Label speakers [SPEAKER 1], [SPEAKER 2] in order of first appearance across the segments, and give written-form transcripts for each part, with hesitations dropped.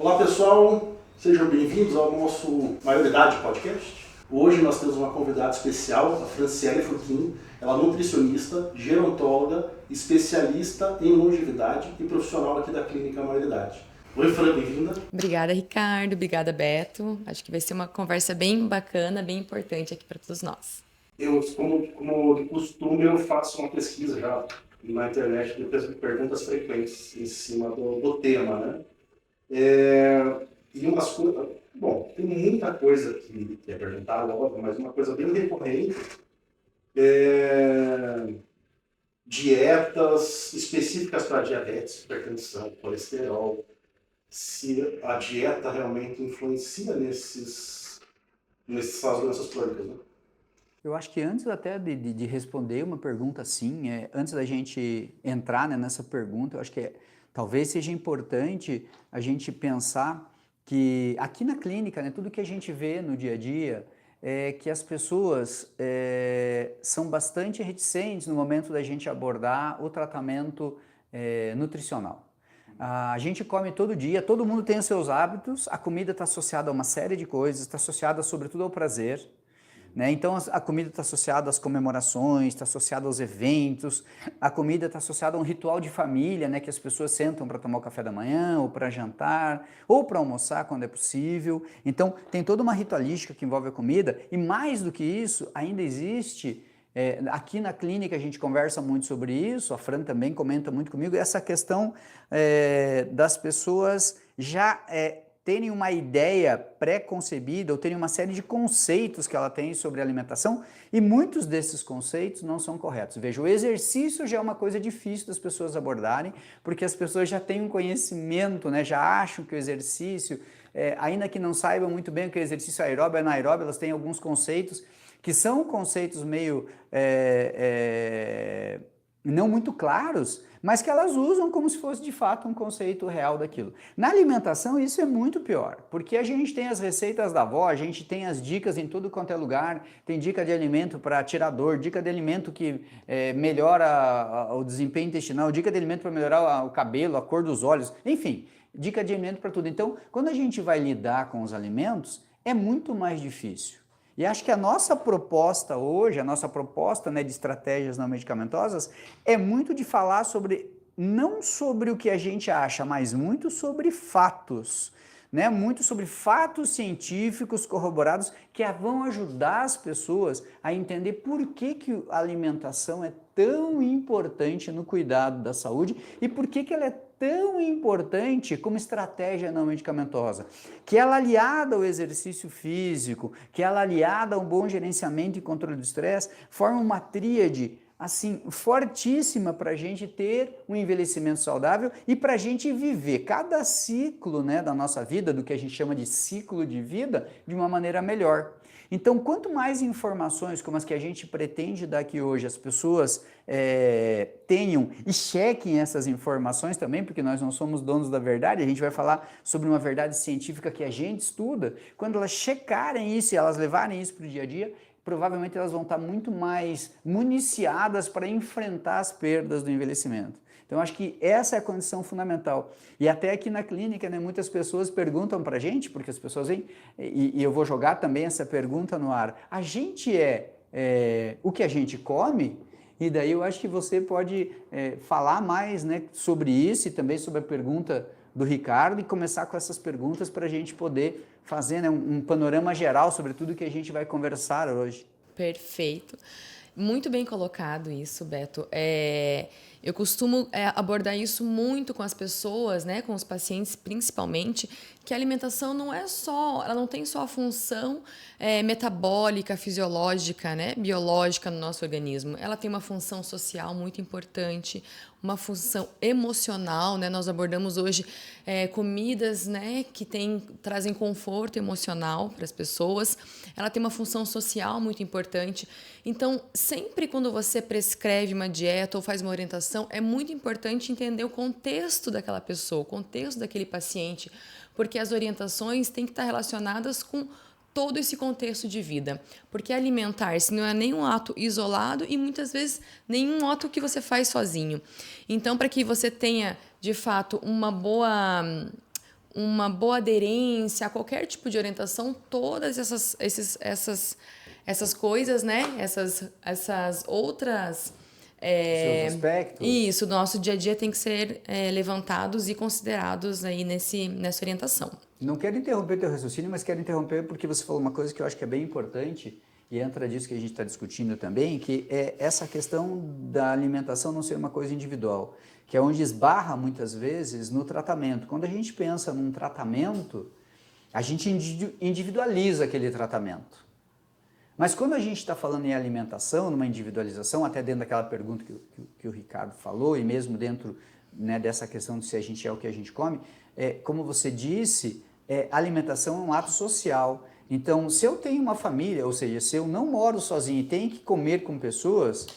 [SPEAKER 1] Olá pessoal, sejam bem-vindos ao nosso Maioridade Podcast. Hoje nós temos uma convidada especial, a Franciele Furquim. Ela é nutricionista, gerontóloga, especialista em longevidade e profissional aqui da Clínica Maioridade. Oi Fran, bem-vinda.
[SPEAKER 2] Obrigada, Ricardo. Obrigada, Beto. Acho que vai ser uma conversa bem bacana, bem importante aqui para todos nós.
[SPEAKER 1] Como de costume, eu faço uma pesquisa já na internet de perguntas frequentes em cima do tema, né? E umas coisas... Bom, tem muita coisa que é perguntada, óbvio, mas uma coisa bem recorrente é dietas específicas para diabetes, hipertensão, colesterol, se a dieta realmente influencia nessas doenças crônicas, né?
[SPEAKER 3] Eu acho que antes até de responder uma pergunta assim, antes da gente entrar, né, nessa pergunta, eu acho que talvez seja importante a gente pensar que aqui na clínica, né, tudo que a gente vê no dia a dia é que as pessoas são bastante reticentes no momento da gente abordar o tratamento nutricional. A gente come todo dia, todo mundo tem os seus hábitos, a comida está associada a uma série de coisas, está associada sobretudo ao prazer, né? Então a comida está associada às comemorações, está associada aos eventos, a comida está associada a um ritual de família, né? Que as pessoas sentam para tomar o café da manhã, ou para jantar, ou para almoçar quando é possível. Então tem toda uma ritualística que envolve a comida, e mais do que isso, ainda existe, aqui na clínica a gente conversa muito sobre isso, a Fran também comenta muito comigo, essa questão das pessoas já terem uma ideia pré-concebida ou terem uma série de conceitos que ela tem sobre alimentação, e muitos desses conceitos não são corretos. Veja, o exercício já é uma coisa difícil das pessoas abordarem, porque as pessoas já têm um conhecimento, né, já acham que o exercício, ainda que não saibam muito bem o que é exercício aeróbio e anaeróbio, elas têm alguns conceitos que são conceitos meio não muito claros, mas que elas usam como se fosse de fato um conceito real daquilo. Na alimentação isso é muito pior, porque a gente tem as receitas da avó, a gente tem as dicas em tudo quanto é lugar, tem dica de alimento para tirar dor, dica de alimento que melhora o desempenho intestinal, dica de alimento para melhorar o cabelo, a cor dos olhos, enfim, dica de alimento para tudo. Então, quando a gente vai lidar com os alimentos, é muito mais difícil. E acho que a nossa proposta hoje, a nossa proposta, né, de estratégias não medicamentosas, é muito de falar sobre, não sobre o que a gente acha, mas muito sobre fatos, né? Muito sobre fatos científicos corroborados que vão ajudar as pessoas a entender por que a alimentação é tão importante no cuidado da saúde e por que ela é tão importante como estratégia não medicamentosa, que ela aliada ao exercício físico, que ela aliada a um bom gerenciamento e controle do estresse, forma uma tríade assim fortíssima para a gente ter um envelhecimento saudável e para a gente viver cada ciclo, né, da nossa vida, do que a gente chama de ciclo de vida, de uma maneira melhor. Então, quanto mais informações como as que a gente pretende dar aqui hoje, as pessoas tenham e chequem essas informações também, porque nós não somos donos da verdade, a gente vai falar sobre uma verdade científica que a gente estuda, quando elas checarem isso e elas levarem isso para o dia a dia, provavelmente elas vão estar muito mais municiadas para enfrentar as perdas do envelhecimento. Então, acho que essa é a condição fundamental. E até aqui na clínica, né, muitas pessoas perguntam para a gente, porque as pessoas vêm, e eu vou jogar também essa pergunta no ar, a gente o que a gente come? E daí eu acho que você pode falar mais, né, sobre isso e também sobre a pergunta do Ricardo e começar com essas perguntas para a gente poder fazer, né, um panorama geral sobre tudo que a gente vai conversar hoje.
[SPEAKER 2] Perfeito. Muito bem colocado isso, Beto. Eu costumo abordar isso muito com as pessoas, né, com os pacientes principalmente, que a alimentação ela não tem só a função metabólica, fisiológica, né, biológica no nosso organismo. Ela tem uma função social muito importante, uma função emocional, né? Nós abordamos hoje comidas, né, que trazem conforto emocional para as pessoas. Ela tem uma função social muito importante. Então, sempre quando você prescreve uma dieta ou faz uma orientação, é muito importante entender o contexto daquela pessoa, o contexto daquele paciente, porque as orientações têm que estar relacionadas com todo esse contexto de vida, porque alimentar-se não é nenhum ato isolado e muitas vezes nenhum ato que você faz sozinho. Então, para que você tenha, de fato, uma boa uma boa aderência a qualquer tipo de orientação, todas essas coisas, né? Essas outras...
[SPEAKER 3] Seus aspectos.
[SPEAKER 2] Isso, do nosso dia a dia tem que ser levantados e considerados aí nessa orientação.
[SPEAKER 3] Não quero interromper teu raciocínio, mas quero interromper porque você falou uma coisa que eu acho que é bem importante e entra disso que a gente está discutindo também, que é essa questão da alimentação não ser uma coisa individual, que é onde esbarra muitas vezes no tratamento. Quando a gente pensa num tratamento, a gente individualiza aquele tratamento. Mas quando a gente está falando em alimentação, numa individualização, até dentro daquela pergunta que o Ricardo falou, e mesmo dentro, né, dessa questão de se a gente é o que a gente come, como você disse, alimentação é um ato social. Então, se eu tenho uma família, ou seja, se eu não moro sozinho e tenho que comer com pessoas,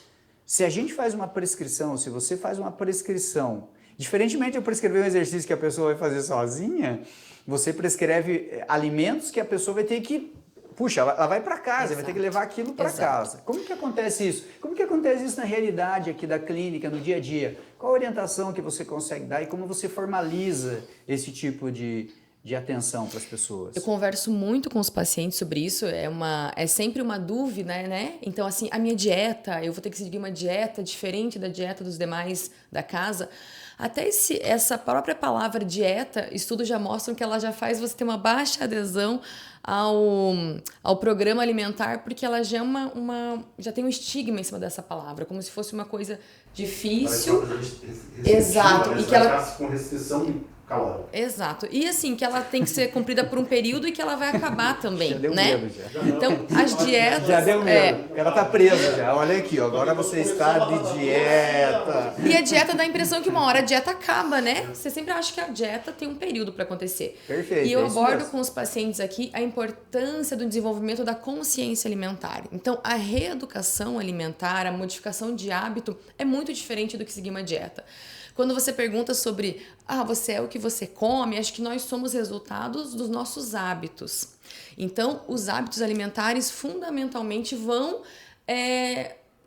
[SPEAKER 3] se a gente faz uma prescrição, se você faz uma prescrição, diferentemente de eu prescrever um exercício que a pessoa vai fazer sozinha, você prescreve alimentos que a pessoa vai ter que... Puxa, ela vai para casa,
[SPEAKER 2] Exato.
[SPEAKER 3] vai ter que levar aquilo para casa. Como que acontece isso? Como que acontece isso na realidade aqui da clínica, no dia a dia? Qual a orientação que você consegue dar e como você formaliza esse tipo de atenção para as pessoas?
[SPEAKER 2] Eu converso muito com os pacientes sobre isso, é sempre uma dúvida, né? Então, assim, a minha dieta, eu vou ter que seguir uma dieta diferente da dieta dos demais da casa. Até essa própria palavra dieta, estudos já mostram que ela já faz você ter uma baixa adesão ao programa alimentar, porque ela já já tem um estigma em cima dessa palavra, como se fosse uma coisa difícil. Exato.
[SPEAKER 1] E que ela com restrição calórica.
[SPEAKER 2] Exato. E assim, que ela tem que ser cumprida por um período e que ela vai acabar também,
[SPEAKER 3] Já deu
[SPEAKER 2] né?
[SPEAKER 3] medo, já.
[SPEAKER 2] Então, as dietas...
[SPEAKER 3] Já deu medo. Ela tá presa já. Olha aqui, ó. Agora você está de dieta.
[SPEAKER 2] E a dieta dá a impressão que uma hora a dieta acaba, né? Você sempre acha que a dieta tem um período para acontecer.
[SPEAKER 3] Perfeito.
[SPEAKER 2] E eu
[SPEAKER 3] é isso
[SPEAKER 2] abordo
[SPEAKER 3] mesmo.
[SPEAKER 2] com os pacientes aqui a importância do desenvolvimento da consciência alimentar. Então, a reeducação alimentar, a modificação de hábito é muito diferente do que seguir uma dieta. Quando você pergunta sobre, você é o que você come, acho que nós somos resultados dos nossos hábitos. Então, os hábitos alimentares fundamentalmente vão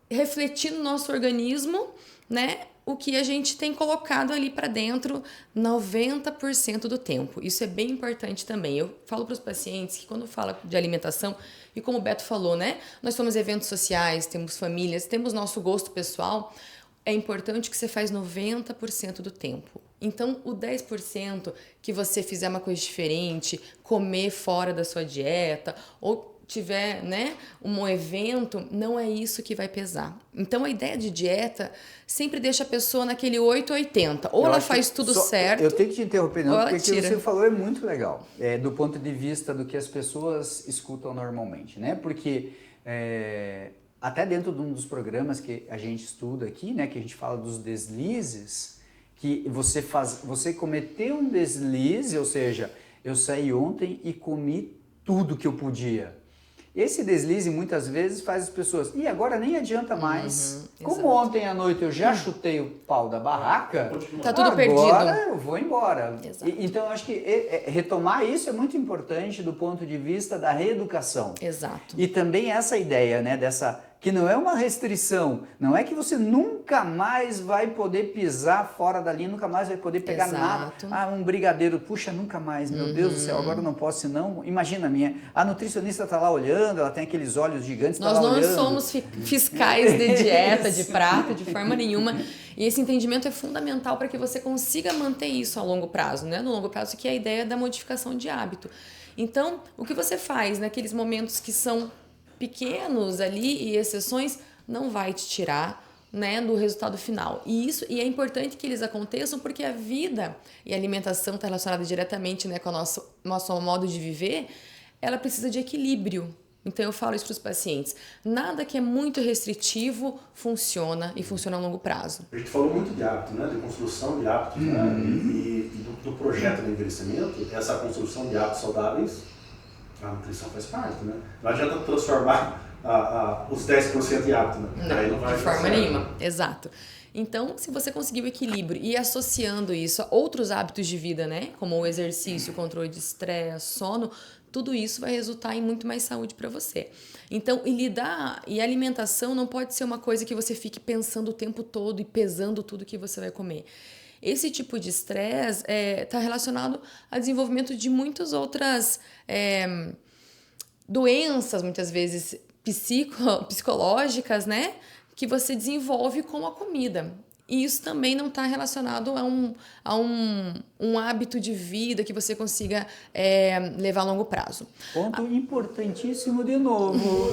[SPEAKER 2] refletir no nosso organismo, né, o que a gente tem colocado ali para dentro 90% do tempo. Isso é bem importante também. Eu falo para os pacientes que quando fala de alimentação, e como o Beto falou, né, nós somos eventos sociais, temos famílias, temos nosso gosto pessoal, é importante que você faz 90% do tempo. Então, o 10% que você fizer uma coisa diferente, comer fora da sua dieta, ou tiver, né, um evento, não é isso que vai pesar. Então, a ideia de dieta sempre deixa a pessoa naquele 8-80. Ou ela faz tudo certo...
[SPEAKER 3] Eu tenho que te interromper, não, porque o que
[SPEAKER 2] tira.
[SPEAKER 3] você falou é muito legal, do ponto de vista do que as pessoas escutam normalmente, né? Porque... até dentro de um dos programas que a gente estuda aqui, né, que a gente fala dos deslizes, que você cometeu um deslize, ou seja, eu saí ontem e comi tudo que eu podia. Esse deslize muitas vezes faz as pessoas, e agora nem adianta mais. Como ontem à noite eu já chutei o pau da barraca,
[SPEAKER 2] tá tudo perdido.
[SPEAKER 3] Agora eu vou embora.
[SPEAKER 2] Exato.
[SPEAKER 3] Então eu acho que retomar isso é muito importante do ponto de vista da reeducação.
[SPEAKER 2] Exato.
[SPEAKER 3] E também essa ideia, né, que não é uma restrição, não é que você nunca mais vai poder pisar fora da linha, nunca mais vai poder pegar
[SPEAKER 2] Exato.
[SPEAKER 3] nada. Um brigadeiro, puxa, nunca mais, meu Deus do céu, agora eu não posso, senão, imagina a nutricionista tá lá olhando, ela tem aqueles olhos gigantes,
[SPEAKER 2] Nós
[SPEAKER 3] tá lá
[SPEAKER 2] não
[SPEAKER 3] olhando.
[SPEAKER 2] somos fiscais de dieta, de prato, de forma nenhuma. E esse entendimento é fundamental para que você consiga manter isso a longo prazo, né? No longo prazo, que é a ideia da modificação de hábito. Então, o que você faz naqueles momentos que são pequenos ali e exceções, não vai te tirar, né, do resultado final. E é importante que eles aconteçam porque a vida e a alimentação está relacionada diretamente, né, com o nosso modo de viver, ela precisa de equilíbrio. Então eu falo isso para os pacientes. Nada que é muito restritivo funciona e funciona a longo prazo.
[SPEAKER 1] A gente falou muito de hábito, né, de construção de hábitos, né, e do projeto de envelhecimento, essa construção de hábitos saudáveis, a nutrição faz parte, né? Não adianta transformar os 10% em hábito, né? Aí não vai
[SPEAKER 2] de forma nenhuma. Exato. Então, se você conseguir o equilíbrio e associando isso a outros hábitos de vida, né? Como o exercício, controle de estresse, sono, tudo isso vai resultar em muito mais saúde para você. Então, e a alimentação não pode ser uma coisa que você fique pensando o tempo todo e pesando tudo que você vai comer. esse tipo de estresse está relacionado ao desenvolvimento de muitas outras doenças, muitas vezes psicológicas, né? Que você desenvolve com a comida. E isso também não está relacionado a um hábito de vida que você consiga levar a longo prazo.
[SPEAKER 3] Ponto importantíssimo de novo.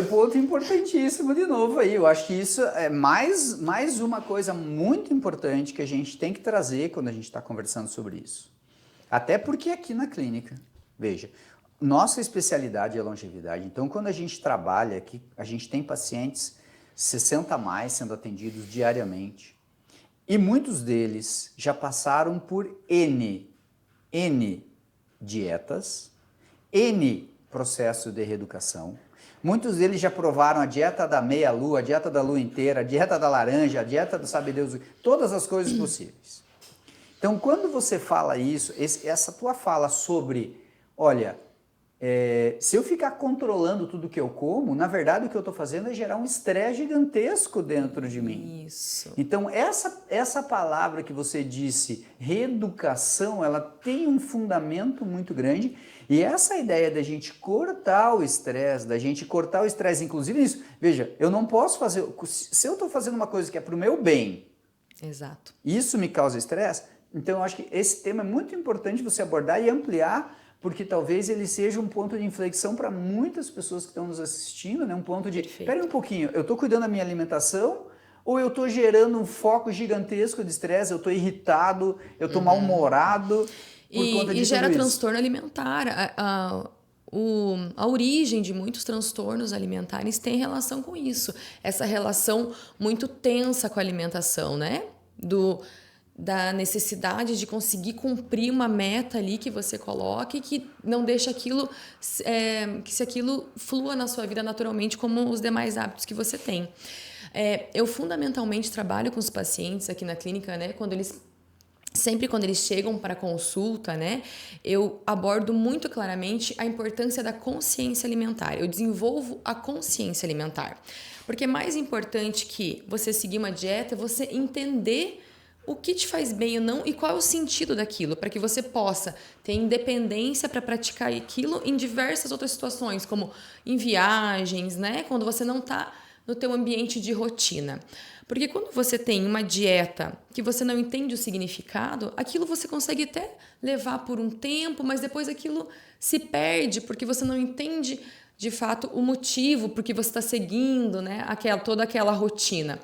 [SPEAKER 3] Ponto importantíssimo de novo aí. Eu acho que isso é mais uma coisa muito importante que a gente tem que trazer quando a gente está conversando sobre isso. Até porque aqui na clínica, veja, nossa especialidade é longevidade. Então, quando a gente trabalha aqui, a gente tem pacientes 60 a mais sendo atendidos diariamente. E muitos deles já passaram por N dietas, N processo de reeducação. Muitos deles já provaram a dieta da meia-lua, a dieta da lua inteira, a dieta da laranja, a dieta do sabe-Deus, todas as coisas possíveis. Então, quando você fala isso, essa tua fala sobre, olha, se eu ficar controlando tudo que eu como, na verdade o que eu estou fazendo é gerar um estresse gigantesco dentro de mim.
[SPEAKER 2] Isso.
[SPEAKER 3] Então essa palavra que você disse, reeducação, ela tem um fundamento muito grande, e essa ideia da gente cortar o estresse, inclusive isso, veja, eu não posso fazer, se eu estou fazendo uma coisa que é para o meu bem,
[SPEAKER 2] exato,
[SPEAKER 3] isso me causa estresse, então eu acho que esse tema é muito importante você abordar e ampliar, porque talvez ele seja um ponto de inflexão para muitas pessoas que estão nos assistindo, né? Um ponto de, espera um pouquinho, eu estou cuidando da minha alimentação ou eu estou gerando um foco gigantesco de estresse, eu estou irritado, eu estou mal-humorado por conta de
[SPEAKER 2] e gera
[SPEAKER 3] tudo isso.
[SPEAKER 2] transtorno alimentar. A origem de muitos transtornos alimentares tem relação com isso. Essa relação muito tensa com a alimentação, né? Da necessidade de conseguir cumprir uma meta ali que você coloque, que não deixa aquilo, que se aquilo flua na sua vida naturalmente como os demais hábitos que você tem. Eu fundamentalmente trabalho com os pacientes aqui na clínica, né, quando eles chegam para consulta, né, eu abordo muito claramente a importância da consciência alimentar. Eu desenvolvo a consciência alimentar. Porque é mais importante que você seguir uma dieta é você entender o que te faz bem ou não e qual é o sentido daquilo, para que você possa ter independência para praticar aquilo em diversas outras situações, como em viagens, né? Quando você não está no teu ambiente de rotina. Porque quando você tem uma dieta que você não entende o significado, aquilo você consegue até levar por um tempo, mas depois aquilo se perde, porque você não entende de fato o motivo por que você está seguindo, né? Toda aquela rotina.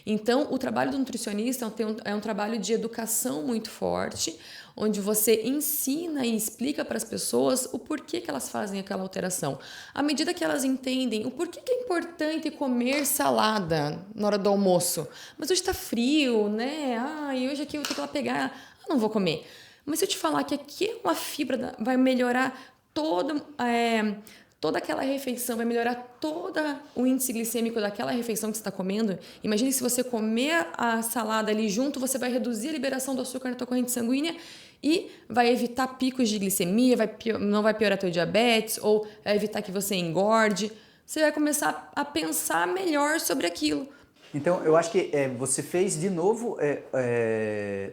[SPEAKER 2] Então, o trabalho do nutricionista é um trabalho de educação muito forte, onde você ensina e explica para as pessoas o porquê que elas fazem aquela alteração. À medida que elas entendem o porquê que é importante comer salada na hora do almoço. Mas hoje está frio, né? E hoje aqui eu tenho que ir lá pegar. Não vou comer. Mas se eu te falar que aqui uma fibra vai melhorar toda aquela refeição, vai melhorar todo o índice glicêmico daquela refeição que você está comendo. Imagine se você comer a salada ali junto, você vai reduzir a liberação do açúcar na tua corrente sanguínea e vai evitar picos de glicemia, não vai piorar teu diabetes ou vai evitar que você engorde. Você vai começar a pensar melhor sobre aquilo.
[SPEAKER 3] Então, eu acho que você fez de novo,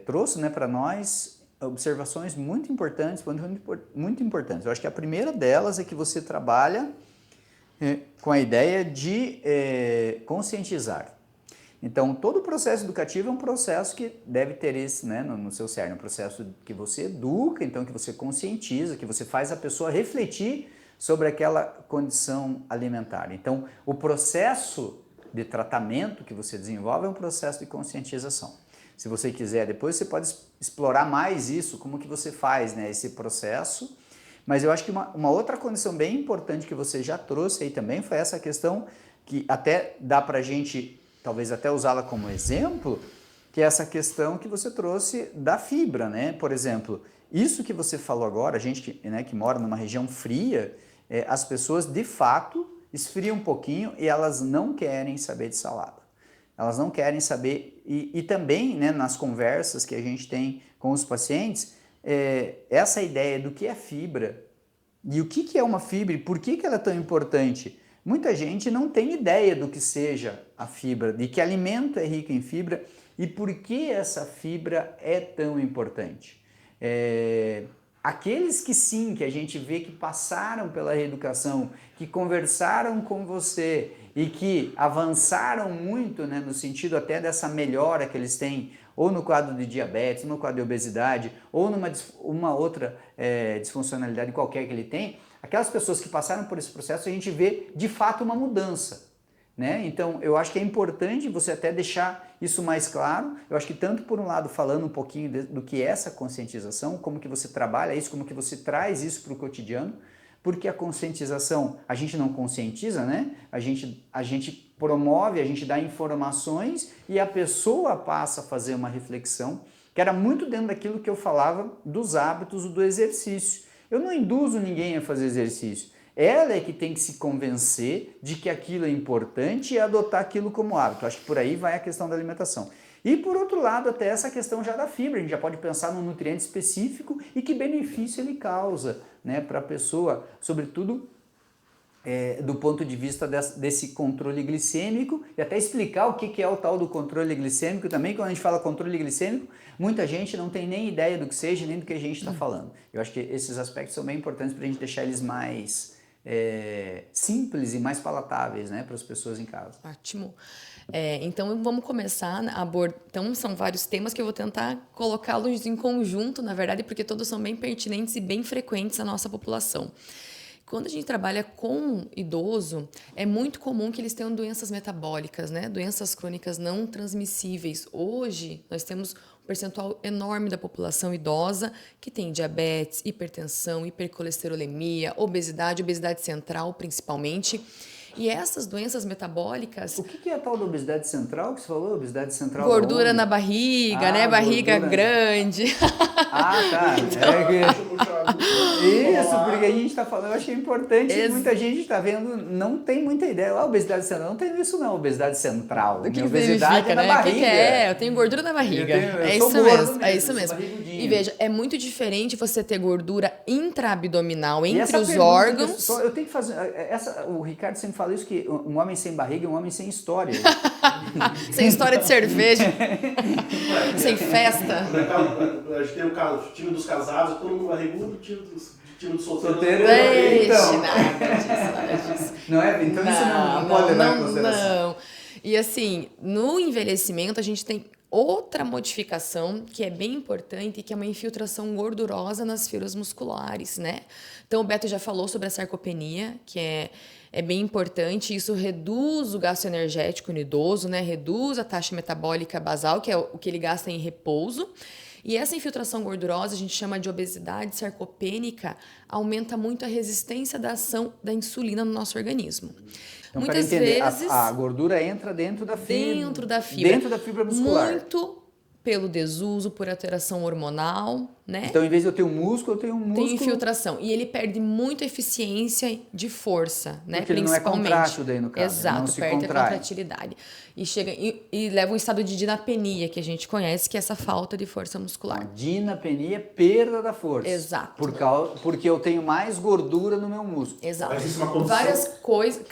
[SPEAKER 3] trouxe, né, para nós observações muito importantes, muito importantes. Eu acho que a primeira delas é que você trabalha com a ideia de conscientizar. Então, todo o processo educativo é um processo que deve ter esse, né, no seu cerne, um processo que você educa, então que você conscientiza, que você faz a pessoa refletir sobre aquela condição alimentar. Então, o processo de tratamento que você desenvolve é um processo de conscientização. Se você quiser, depois você pode explorar mais isso, como que você faz, né, esse processo. Mas eu acho que uma outra condição bem importante que você já trouxe aí também foi essa questão que até dá pra gente, talvez até usá-la como exemplo, que é essa questão que você trouxe da fibra, né? Por exemplo, isso que você falou agora, a gente que mora numa região fria, as pessoas de fato esfriam um pouquinho e elas não querem saber de salada. Elas não querem saber, e também, né, nas conversas que a gente tem com os pacientes, essa ideia do que é fibra e o que é uma fibra e por que ela é tão importante. Muita gente não tem ideia do que seja a fibra, de que alimento é rico em fibra, E por que essa fibra é tão importante? Aqueles que sim, que a gente vê que passaram pela reeducação, que conversaram com você e que avançaram muito, né, no sentido até dessa melhora que eles têm, ou no quadro de diabetes, ou no quadro de obesidade, ou numa uma outra disfuncionalidade qualquer que ele tem, aquelas pessoas que passaram por esse processo, a gente vê de fato uma mudança. Né? Então, eu acho que é importante você até deixar isso mais claro. Eu acho que tanto por um lado falando um pouquinho do que é essa conscientização, como que você trabalha isso, como que você traz isso para o cotidiano, porque a conscientização, a gente não conscientiza, né? A gente promove, a gente dá informações e a pessoa passa a fazer uma reflexão, que era muito dentro daquilo que eu falava dos hábitos do exercício. Eu não induzo ninguém a fazer exercício. Ela é que tem que se convencer de que aquilo é importante e adotar aquilo como hábito. Acho que por aí vai a questão da alimentação. E por outro lado, até essa questão já da fibra. A gente já pode pensar num nutriente específico e que benefício ele causa, né, para a pessoa, sobretudo do ponto de vista desse controle glicêmico, e até explicar o que é o tal do controle glicêmico também. Quando a gente fala controle glicêmico, muita gente não tem nem ideia do que seja, nem do que a gente está falando. Eu acho que esses aspectos são bem importantes para a gente deixar eles mais simples e mais palatáveis, né, para as pessoas em casa.
[SPEAKER 2] Ótimo. Então vamos começar a abordar. Então são vários temas que eu vou tentar colocá-los em conjunto, na verdade, porque todos são bem pertinentes e bem frequentes à nossa população. Quando a gente trabalha com idoso, é muito comum que eles tenham doenças metabólicas, né? Doenças crônicas não transmissíveis. Hoje, nós temos um percentual enorme da população idosa que tem diabetes, hipertensão, hipercolesterolemia, obesidade central, principalmente. E essas doenças metabólicas...
[SPEAKER 3] O que é a tal da obesidade central que você falou? Obesidade central
[SPEAKER 2] gordura na barriga, né? Barriga grande.
[SPEAKER 3] Ah, tá. Isso, porque a gente está falando, eu acho que é importante, muita gente está vendo, não tem muita ideia. Obesidade central, não tem isso não, obesidade central.
[SPEAKER 2] O que
[SPEAKER 3] obesidade é na barriga.
[SPEAKER 2] Eu tenho gordura na barriga. É isso mesmo. E veja, é muito diferente você ter gordura intraabdominal entre os órgãos.
[SPEAKER 3] Eu tenho que fazer, o Ricardo sempre fala isso, que um homem sem barriga é um homem sem história.
[SPEAKER 2] Sem história de cerveja. Sem festa.
[SPEAKER 1] A gente tem o time dos casados, todo mundo barrigudo, o time dos solteiros.
[SPEAKER 2] Então. Nada disso.
[SPEAKER 3] Não é? Então isso não pode levar em consideração.
[SPEAKER 2] Não. E assim, no envelhecimento a gente tem outra modificação que é bem importante, que é uma infiltração gordurosa nas fibras musculares, né? Então o Beto já falou sobre a sarcopenia, que é bem importante. Isso reduz o gasto energético no idoso, né? Reduz a taxa metabólica basal, que é o que ele gasta em repouso. E essa infiltração gordurosa, a gente chama de obesidade sarcopênica, aumenta muito a resistência da ação da insulina no nosso organismo.
[SPEAKER 3] Então,
[SPEAKER 2] muitas vezes
[SPEAKER 3] a gordura entra dentro da fibra.
[SPEAKER 2] Dentro
[SPEAKER 3] da fibra muscular.
[SPEAKER 2] Muito pelo desuso, por alteração hormonal, né?
[SPEAKER 3] Então, em vez de eu ter um músculo, eu tenho um músculo...
[SPEAKER 2] Tem infiltração. E ele perde muito eficiência de força, né?
[SPEAKER 3] Porque ele não é contrátil daí, no caso.
[SPEAKER 2] Exato,
[SPEAKER 3] não se
[SPEAKER 2] perde
[SPEAKER 3] contrai.
[SPEAKER 2] a contratilidade. E leva um estado de dinapenia, que a gente conhece, que é essa falta de força muscular.
[SPEAKER 3] A dinapenia é perda da força.
[SPEAKER 2] Exato.
[SPEAKER 3] Porque eu tenho mais gordura no meu músculo.
[SPEAKER 2] Exato.
[SPEAKER 1] Mas isso é uma condição...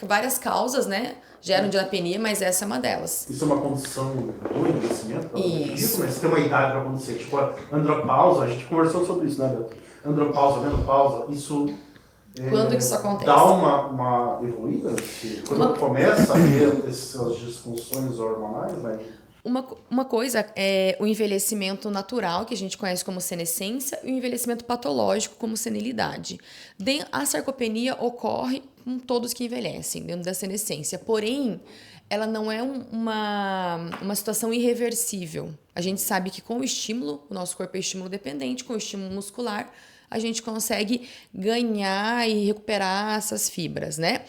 [SPEAKER 2] Várias causas, né? Geram dinapenia, mas essa é uma delas.
[SPEAKER 1] Isso é uma condição do envelhecimento?
[SPEAKER 2] Isso.
[SPEAKER 1] Mas você tem uma idade para acontecer. Tipo, a andropausa, a gente conversou sobre isso, né, Beto? Andropausa, menopausa, isso...
[SPEAKER 2] Quando que isso acontece?
[SPEAKER 1] Dá uma evoluída? Quando começa a ter essas disfunções hormonais, né?
[SPEAKER 2] Uma coisa é o envelhecimento natural, que a gente conhece como senescência, e o envelhecimento patológico, como senilidade. A sarcopenia ocorre com todos que envelhecem, dentro da senescência. Porém, ela não é uma situação irreversível. A gente sabe que com o estímulo, o nosso corpo é estímulo dependente, com o estímulo muscular, a gente consegue ganhar e recuperar essas fibras, né?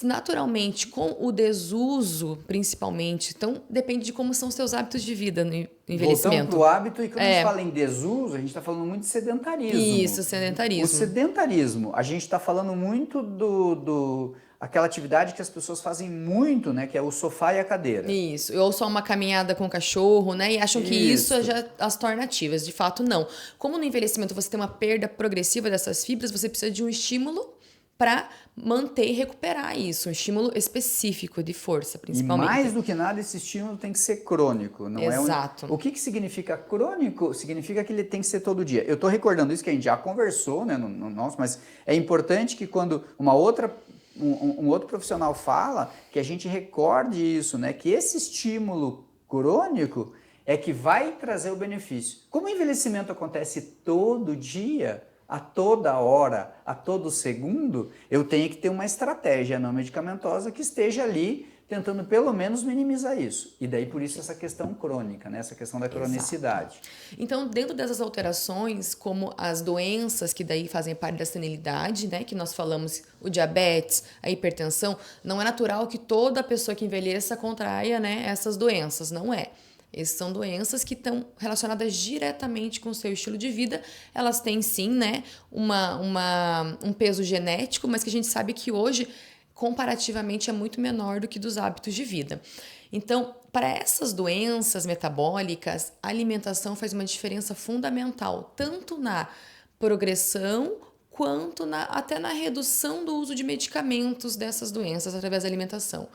[SPEAKER 2] Naturalmente, com o desuso, principalmente, então depende de como são os seus hábitos de vida no envelhecimento.
[SPEAKER 3] Voltando para o hábito, e quando a gente fala em desuso, a gente está falando muito de sedentarismo.
[SPEAKER 2] Isso, sedentarismo.
[SPEAKER 3] O sedentarismo, a gente está falando muito aquela atividade que as pessoas fazem muito, né? Que é o sofá e a cadeira.
[SPEAKER 2] Isso, ou só uma caminhada com o cachorro, né? E acham que isso já as torna ativas. De fato, não. Como no envelhecimento você tem uma perda progressiva dessas fibras, você precisa de um estímulo para manter e recuperar isso, um estímulo específico de força, principalmente.
[SPEAKER 3] E mais do que nada, esse estímulo tem que ser crônico, não
[SPEAKER 2] Exato.
[SPEAKER 3] O que significa crônico? Significa que ele tem que ser todo dia. Eu estou recordando isso que a gente já conversou, né, no nosso, mas é importante que quando um outro profissional fala, que a gente recorde isso, né, que esse estímulo crônico é que vai trazer o benefício. Como o envelhecimento acontece todo dia, a toda hora, a todo segundo, eu tenho que ter uma estratégia não medicamentosa que esteja ali tentando pelo menos minimizar isso. E daí por isso essa questão crônica, né? Essa questão da cronicidade.
[SPEAKER 2] Exato. Então, dentro dessas alterações, como as doenças que daí fazem parte da senilidade, né, que nós falamos, o diabetes, a hipertensão, não é natural que toda pessoa que envelheça contraia, né, essas doenças, não é. Essas são doenças que estão relacionadas diretamente com o seu estilo de vida. Elas têm sim, né, um peso genético, mas que a gente sabe que hoje, comparativamente, é muito menor do que dos hábitos de vida. Então, para essas doenças metabólicas, a alimentação faz uma diferença fundamental, tanto na progressão quanto até na redução do uso de medicamentos dessas doenças através da alimentação.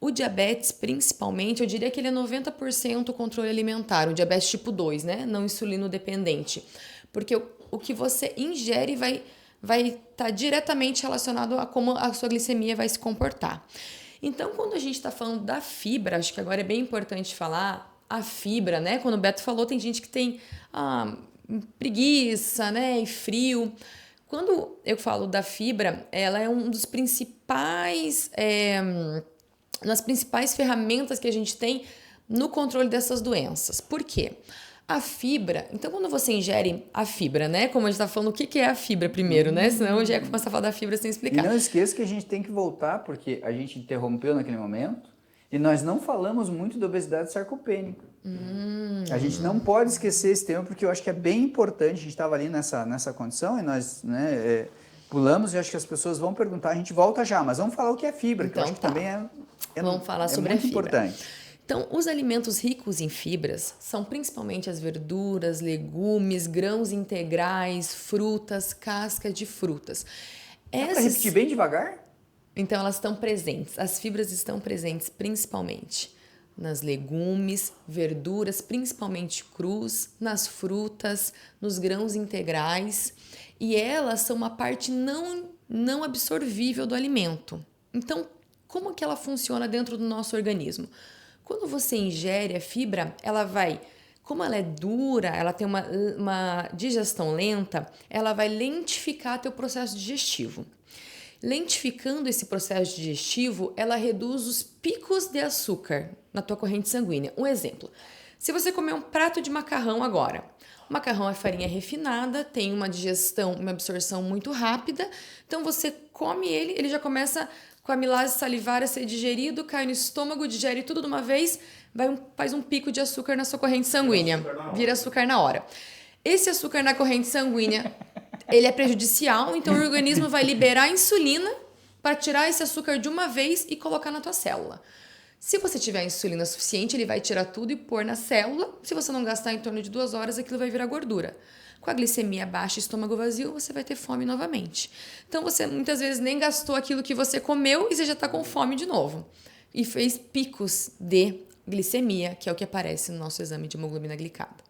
[SPEAKER 2] O diabetes, principalmente, eu diria que ele é 90% controle alimentar, o diabetes tipo 2, né? Não insulino dependente. Porque o que você ingere vai estar diretamente relacionado a como a sua glicemia vai se comportar. Então, quando a gente está falando da fibra, acho que agora é bem importante falar a fibra, né? Quando o Beto falou, tem gente que tem preguiça, né? E frio. Quando eu falo da fibra, ela é um dos principais... nas principais ferramentas que a gente tem no controle dessas doenças. Por quê? A fibra, então quando você ingere a fibra, né? Como a gente está falando, o que é a fibra primeiro, né? Senão eu já ia começar a falar da fibra sem explicar.
[SPEAKER 3] E não esqueça que a gente tem que voltar, porque a gente interrompeu naquele momento, e nós não falamos muito da obesidade sarcopênica. A gente não pode esquecer esse tema, porque eu acho que é bem importante, a gente estava ali nessa condição, e nós, né, pulamos, e acho que as pessoas vão perguntar, a gente volta já, mas vamos falar o que é fibra, que eu acho que também
[SPEAKER 2] vamos falar sobre a fibra.
[SPEAKER 3] Importante.
[SPEAKER 2] Então, os alimentos ricos em fibras são principalmente as verduras, legumes, grãos integrais, frutas, cascas de frutas.
[SPEAKER 3] Dá para repetir bem devagar?
[SPEAKER 2] Então, elas estão presentes. As fibras estão presentes principalmente nas legumes, verduras, principalmente crus, nas frutas, nos grãos integrais. E elas são uma parte não absorvível do alimento. Então, como que ela funciona dentro do nosso organismo? Quando você ingere a fibra, ela vai, como ela é dura, ela tem uma digestão lenta, ela vai lentificar teu processo digestivo. Lentificando esse processo digestivo, ela reduz os picos de açúcar na tua corrente sanguínea. Um exemplo, se você comer um prato de macarrão agora, o macarrão é farinha refinada, tem uma digestão, uma absorção muito rápida, então você come ele já começa com a amilase salivar a ser digerido, cai no estômago, digere tudo de uma vez, faz um pico de açúcar na sua corrente sanguínea, vira açúcar na hora. Esse açúcar na corrente sanguínea, ele é prejudicial, então o organismo vai liberar insulina para tirar esse açúcar de uma vez e colocar na tua célula. Se você tiver insulina suficiente, ele vai tirar tudo e pôr na célula. Se você não gastar em torno de 2 horas, aquilo vai virar gordura. Com a glicemia baixa e estômago vazio, você vai ter fome novamente. Então, você muitas vezes nem gastou aquilo que você comeu e você já está com fome de novo. E fez picos de glicemia, que é o que aparece no nosso exame de hemoglobina glicada.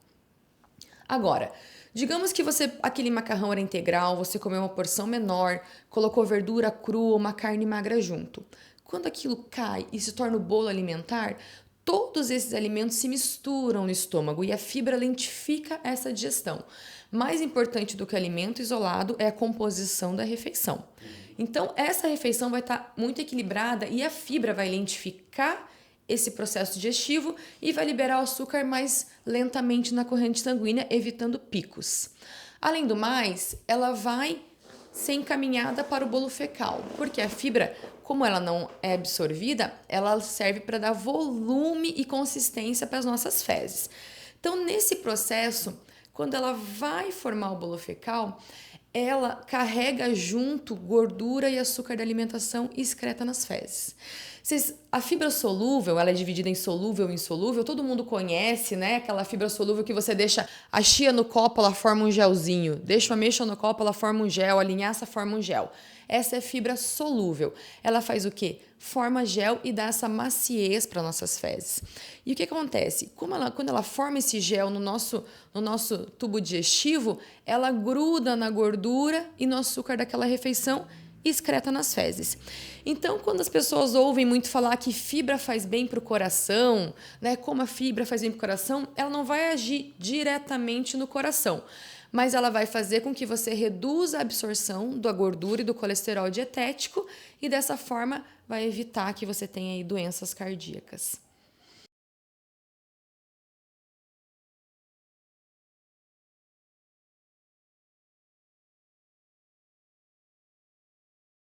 [SPEAKER 2] Agora, digamos que aquele macarrão era integral, você comeu uma porção menor, colocou verdura crua, uma carne magra junto. Quando aquilo cai e se torna o bolo alimentar, todos esses alimentos se misturam no estômago e a fibra lentifica essa digestão. Mais importante do que o alimento isolado é a composição da refeição. Então, essa refeição vai estar muito equilibrada e a fibra vai lentificar esse processo digestivo e vai liberar o açúcar mais lentamente na corrente sanguínea, evitando picos. Além do mais, ela vai ser encaminhada para o bolo fecal, porque a fibra, como ela não é absorvida, ela serve para dar volume e consistência para as nossas fezes. Então, nesse processo, quando ela vai formar o bolo fecal, ela carrega junto gordura e açúcar da alimentação e excreta nas fezes. A fibra solúvel, ela é dividida em solúvel e insolúvel, todo mundo conhece, né? Aquela fibra solúvel que você deixa a chia no copo, ela forma um gelzinho. Deixa a ameixa no copo, ela forma um gel, a linhaça forma um gel. Essa é fibra solúvel. Ela faz o quê? Forma gel e dá essa maciez para nossas fezes. E o que acontece? Quando ela forma esse gel no nosso tubo digestivo, ela gruda na gordura e no açúcar daquela refeição e excreta nas fezes. Então, quando as pessoas ouvem muito falar que fibra faz bem para o coração, né, como a fibra faz bem para o coração, ela não vai agir diretamente no coração, mas ela vai fazer com que você reduza a absorção da gordura e do colesterol dietético e dessa forma vai evitar que você tenha aí doenças cardíacas.